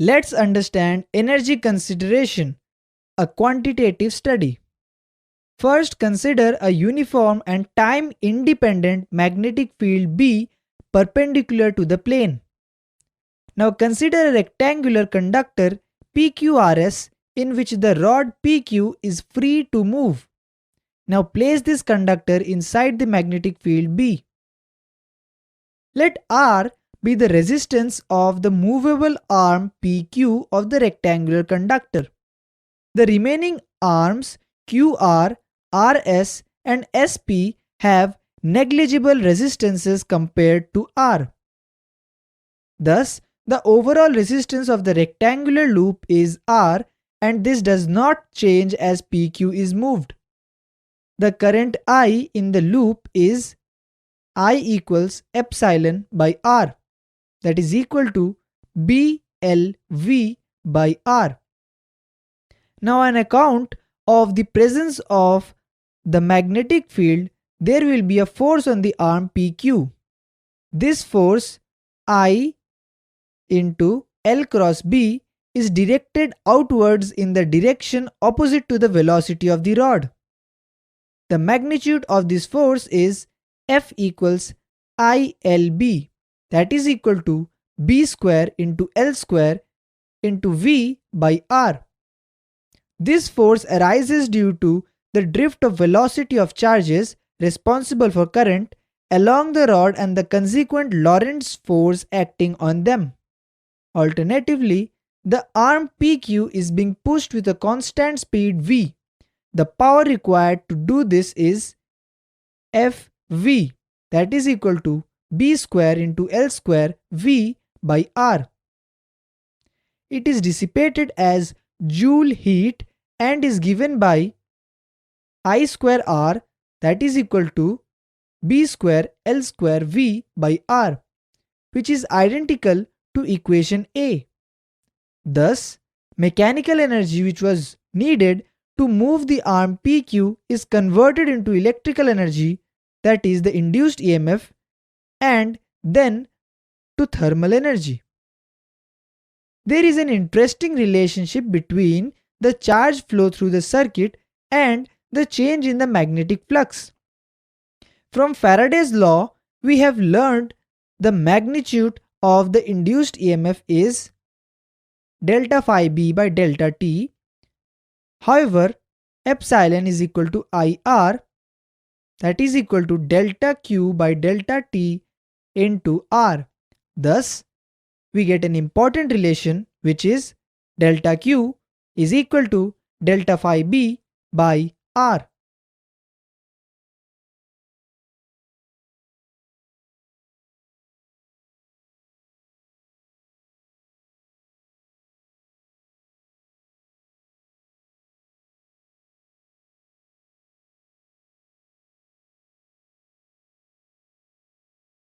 Let's understand energy consideration, a quantitative study. First, consider a uniform and time-independent magnetic field B perpendicular to the plane. Now consider a rectangular conductor PQRS in which the rod PQ is free to move. Now place this conductor inside the magnetic field B. Let R be the resistance of the movable arm PQ of the rectangular conductor. The remaining arms QR, RS and SP have negligible resistances compared to R. Thus, the overall resistance of the rectangular loop is R, and this does not change as PQ is moved. The current I in the loop is I equals epsilon by R, that is equal to BLV by R. Now on account of the presence of the magnetic field, there will be a force on the arm PQ. This force I into L cross B is directed outwards in the direction opposite to the velocity of the rod. The magnitude of this force is F equals ILB, that is equal to B square into L square into V by R. This force arises due to the drift of velocity of charges responsible for current along the rod and the consequent Lorentz force acting on them. Alternatively, the arm PQ is being pushed with a constant speed V. The power required to do this is FV, that is equal to B square into L square V by R. It is dissipated as joule heat and is given by I square R, that is equal to B square L square V by R, which is identical to equation A. Thus, mechanical energy which was needed to move the arm PQ is converted into electrical energy, that is the induced EMF, and then to thermal energy. There is an interesting relationship between the charge flow through the circuit and the change in the magnetic flux. From Faraday's law, we have learned the magnitude of the induced EMF is delta phi B by delta T. However, epsilon is equal to IR, that is equal to delta Q by delta T into R. Thus, we get an important relation which is delta Q is equal to delta phi B by R.